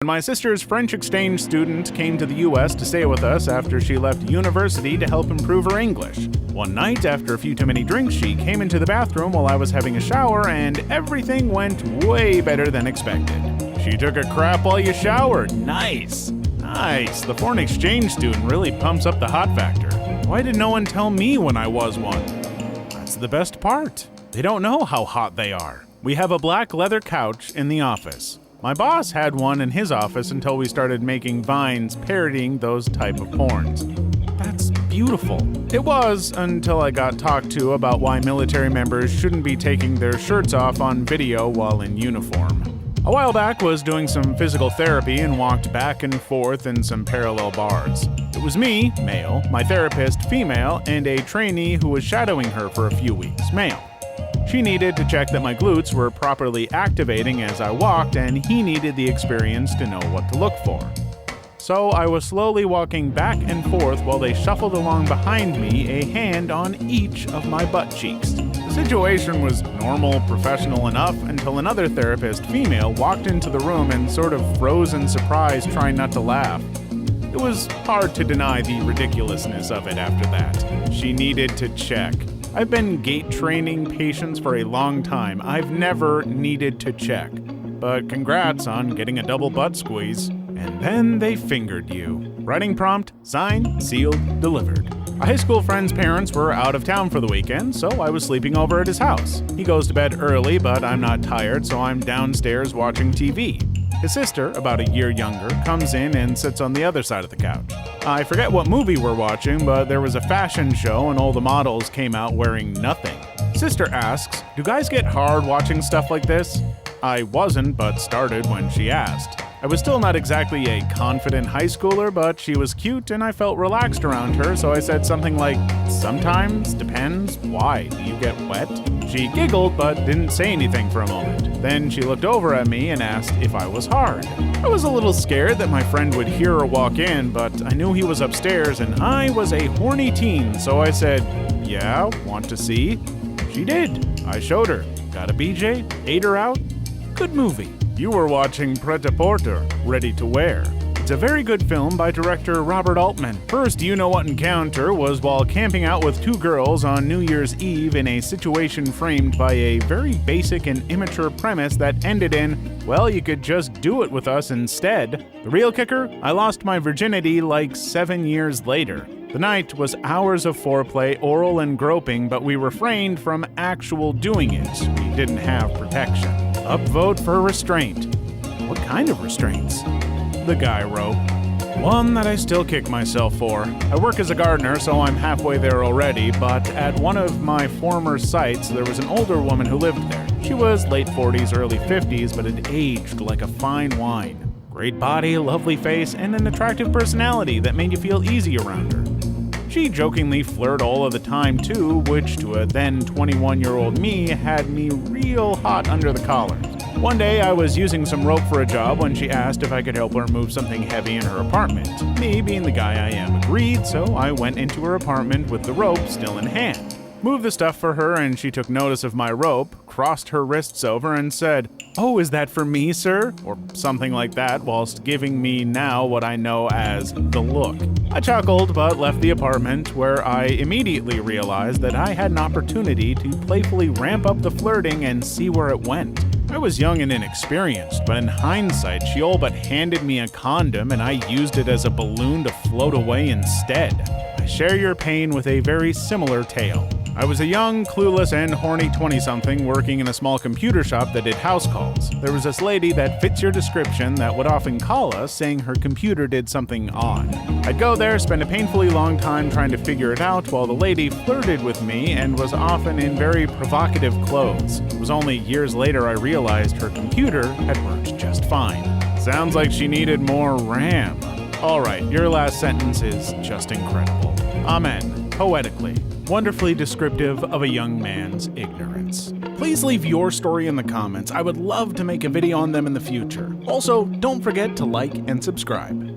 My sister's French exchange student came to the US to stay with us after she left university to help improve her English. One night, after a few too many drinks, she came into the bathroom while I was having a shower, and everything went way better than expected. She took a crap while you showered. Nice. Nice. The foreign exchange student really pumps up the hot factor. Why did no one tell me when I was one? That's the best part. They don't know how hot they are. We have a black leather couch in the office. My boss had one in his office until we started making vines parodying those type of porns. That's beautiful. It was until I got talked to about why military members shouldn't be taking their shirts off on video while in uniform. A while back was doing some physical therapy and walked back and forth in some parallel bars. It was me, male, my therapist, female, and a trainee who was shadowing her for a few weeks, male. She needed to check that my glutes were properly activating as I walked, and he needed the experience to know what to look for. So I was slowly walking back and forth while they shuffled along behind me, a hand on each of my butt cheeks. The situation was normal, professional enough until another therapist, female, walked into the room and sort of froze in surprise, trying not to laugh. It was hard to deny the ridiculousness of it after that. She needed to check. I've been gait training patients for a long time. I've never needed to check. But congrats on getting a double butt squeeze. And then they fingered you. Writing prompt, signed, sealed, delivered. A high school friend's parents were out of town for the weekend, so I was sleeping over at his house. He goes to bed early, but I'm not tired, so I'm downstairs watching TV. His sister, about a year younger, comes in and sits on the other side of the couch. I forget what movie we're watching, but there was a fashion show and all the models came out wearing nothing. Sister asks, "Do guys get hard watching stuff like this?" I wasn't, but started when she asked. I was still not exactly a confident high schooler, but she was cute and I felt relaxed around her, so I said something like, "Sometimes, depends, why, do you get wet?" She giggled but didn't say anything for a moment. Then she looked over at me and asked if I was hard. I was a little scared that my friend would hear her walk in, but I knew he was upstairs and I was a horny teen, so I said, "Yeah, want to see?" She did. I showed her. Got a BJ, ate her out. Good movie. You were watching Pret-a-Porter, Ready to Wear. It's a very good film by director Robert Altman. First you-know-what encounter was while camping out with two girls on New Year's Eve in a situation framed by a very basic and immature premise that ended in, well, you could just do it with us instead. The real kicker? I lost my virginity like 7 years later. The night was hours of foreplay, oral and groping, but we refrained from actual doing it. We didn't have protection. Upvote for restraint. What kind of restraints? The guy wrote. One that I still kick myself for. I work as a gardener, so I'm halfway there already, but at one of my former sites, there was an older woman who lived there. She was late 40s, early 50s, but had aged like a fine wine. Great body, lovely face, and an attractive personality that made you feel easy around her. She jokingly flirted all of the time too, which to a then 21-year-old me had me real hot under the collar. One day I was using some rope for a job when she asked if I could help her move something heavy in her apartment. Me, being the guy I am, agreed, so I went into her apartment with the rope still in hand. Moved the stuff for her and she took notice of my rope, crossed her wrists over and said, "Oh, is that for me, sir?" or something like that, whilst giving me now what I know as the look. I chuckled but left the apartment, where I immediately realized that I had an opportunity to playfully ramp up the flirting and see where it went. I was young and inexperienced, but in hindsight, she all but handed me a condom and I used it as a balloon to float away instead. I share your pain with a very similar tale. I was a young, clueless, and horny 20-something working in a small computer shop that did house calls. There was this lady that fits your description that would often call us saying her computer did something odd. I'd go there, spend a painfully long time trying to figure it out while the lady flirted with me and was often in very provocative clothes. It was only years later I realized her computer had worked just fine. Sounds like she needed more RAM. Alright, your last sentence is just incredible. Amen. Poetically. Wonderfully descriptive of a young man's ignorance. Please leave your story in the comments. I would love to make a video on them in the future. Also, don't forget to like and subscribe.